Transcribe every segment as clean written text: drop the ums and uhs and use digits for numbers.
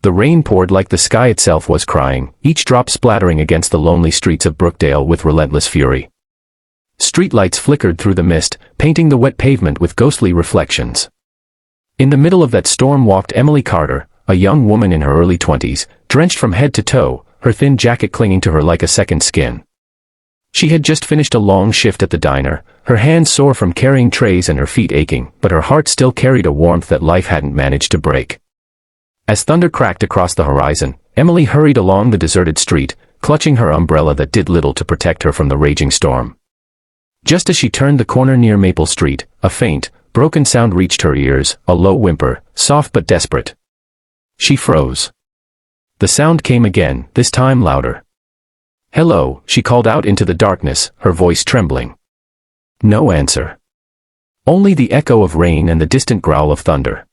The rain poured like the sky itself was crying, each drop splattering against the lonely streets of Brookdale with relentless fury. Streetlights flickered through the mist, painting the wet pavement with ghostly reflections. In the middle of that storm walked Emily Carter, a young woman in her early 20s, drenched from head to toe, her thin jacket clinging to her like a second skin. She had just finished a long shift at the diner, her hands sore from carrying trays and her feet aching, but her heart still carried a warmth that life hadn't managed to break. As thunder cracked across the horizon, Emily hurried along the deserted street, clutching her umbrella that did little to protect her from the raging storm. Just as she turned the corner near Maple Street, a faint, broken sound reached her ears, a low whimper, soft but desperate. She froze. The sound came again, this time louder. "Hello," she called out into the darkness, her voice trembling. No answer. Only the echo of rain and the distant growl of thunder.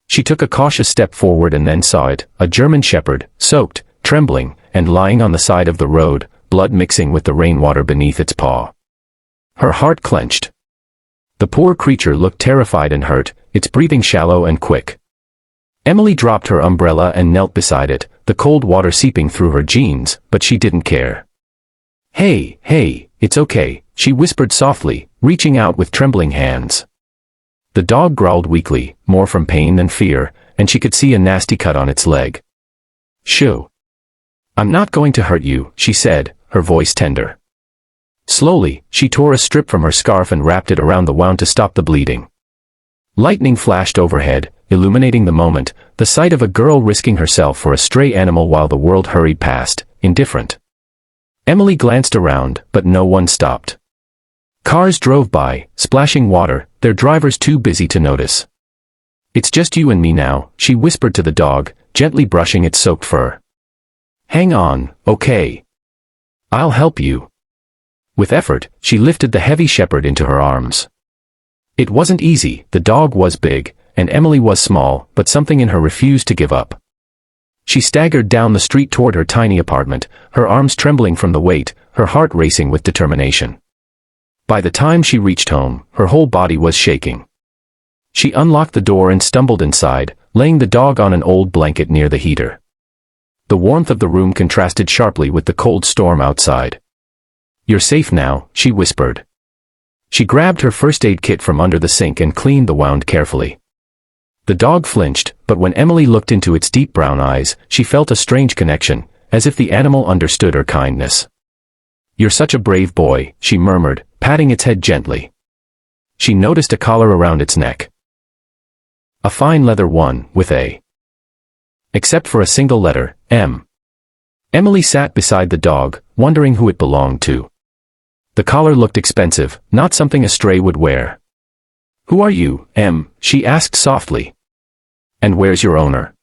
She took a cautious step forward and then saw it, a German shepherd, soaked, trembling, and lying on the side of the road, blood mixing with the rainwater beneath its paw. Her heart clenched. The poor creature looked terrified and hurt, its breathing shallow and quick. Emily dropped her umbrella and knelt beside it, the cold water seeping through her jeans, but she didn't care. Hey, it's okay," she whispered softly, reaching out with trembling hands. The dog growled weakly, more from pain than fear, and she could see a nasty cut on its leg. "Shoo. I'm not going to hurt you," she said, her voice tender. Slowly, she tore a strip from her scarf and wrapped it around the wound to stop the bleeding. Lightning flashed overhead, illuminating the moment, the sight of a girl risking herself for a stray animal while the world hurried past, indifferent. Emily glanced around, but no one stopped. Cars drove by, splashing water, their drivers too busy to notice. "It's just you and me now," she whispered to the dog, gently brushing its soaked fur. "Hang on, okay? I'll help you." With effort, she lifted the heavy shepherd into her arms. It wasn't easy, the dog was big, and Emily was small, but something in her refused to give up. She staggered down the street toward her tiny apartment, her arms trembling from the weight, her heart racing with determination. By the time she reached home, her whole body was shaking. She unlocked the door and stumbled inside, laying the dog on an old blanket near the heater. The warmth of the room contrasted sharply with the cold storm outside. "You're safe now," she whispered. She grabbed her first aid kit from under the sink and cleaned the wound carefully. The dog flinched, but when Emily looked into its deep brown eyes, she felt a strange connection, as if the animal understood her kindness. "You're such a brave boy," she murmured, patting its head gently. She noticed a collar around its neck. A fine leather one, with a except for a single letter, M. Emily sat beside the dog, wondering who it belonged to. The collar looked expensive, not something a stray would wear. "Who are you, Em?" she asked softly. "And where's your owner?"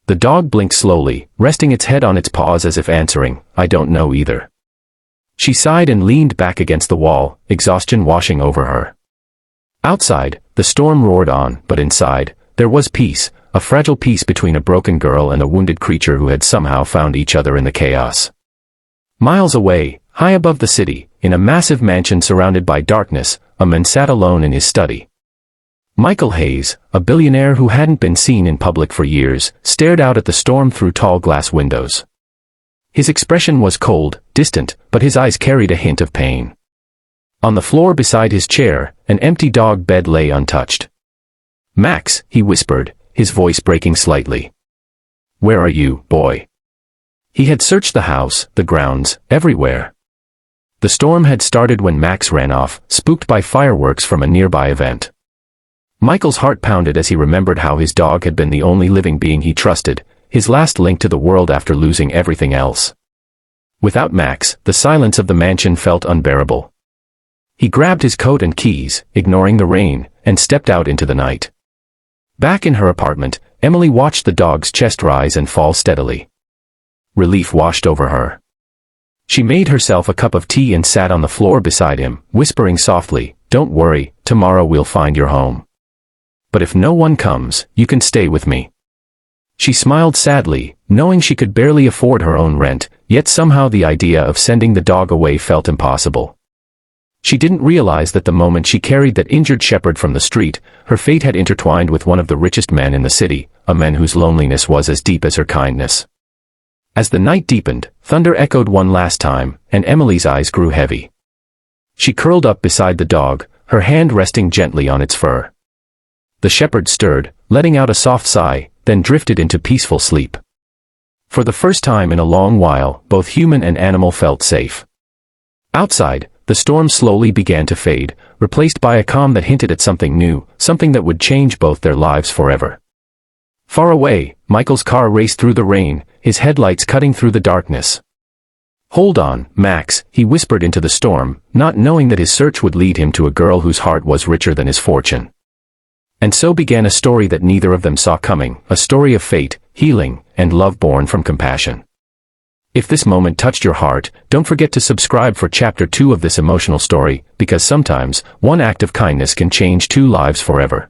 The dog blinked slowly, resting its head on its paws as if answering, "I don't know either." She sighed and leaned back against the wall, exhaustion washing over her. Outside, the storm roared on, but inside, there was peace, a fragile peace between a broken girl and a wounded creature who had somehow found each other in the chaos. Miles away, high above the city, in a massive mansion surrounded by darkness, a man sat alone in his study. Michael Hayes, a billionaire who hadn't been seen in public for years, stared out at the storm through tall glass windows. His expression was cold, distant, but his eyes carried a hint of pain. On the floor beside his chair, an empty dog bed lay untouched. "Max," he whispered, his voice breaking slightly. "Where are you, boy?" He had searched the house, the grounds, everywhere. The storm had started when Max ran off, spooked by fireworks from a nearby event. Michael's heart pounded as he remembered how his dog had been the only living being he trusted, his last link to the world after losing everything else. Without Max, the silence of the mansion felt unbearable. He grabbed his coat and keys, ignoring the rain, and stepped out into the night. Back in her apartment, Emily watched the dog's chest rise and fall steadily. Relief washed over her. She made herself a cup of tea and sat on the floor beside him, whispering softly, "Don't worry, tomorrow we'll find your home. But if no one comes, you can stay with me." She smiled sadly, knowing she could barely afford her own rent, yet somehow the idea of sending the dog away felt impossible. She didn't realize that the moment she carried that injured shepherd from the street, her fate had intertwined with one of the richest men in the city, a man whose loneliness was as deep as her kindness. As the night deepened, thunder echoed one last time, and Emily's eyes grew heavy. She curled up beside the dog, her hand resting gently on its fur. The shepherd stirred, letting out a soft sigh, then drifted into peaceful sleep. For the first time in a long while, both human and animal felt safe. Outside, the storm slowly began to fade, replaced by a calm that hinted at something new, something that would change both their lives forever. Far away, Michael's car raced through the rain, his headlights cutting through the darkness. "Hold on, Max," he whispered into the storm, not knowing that his search would lead him to a girl whose heart was richer than his fortune. And so began a story that neither of them saw coming, a story of fate, healing, and love born from compassion. If this moment touched your heart, don't forget to subscribe for Chapter 2 of this emotional story, because sometimes, one act of kindness can change two lives forever.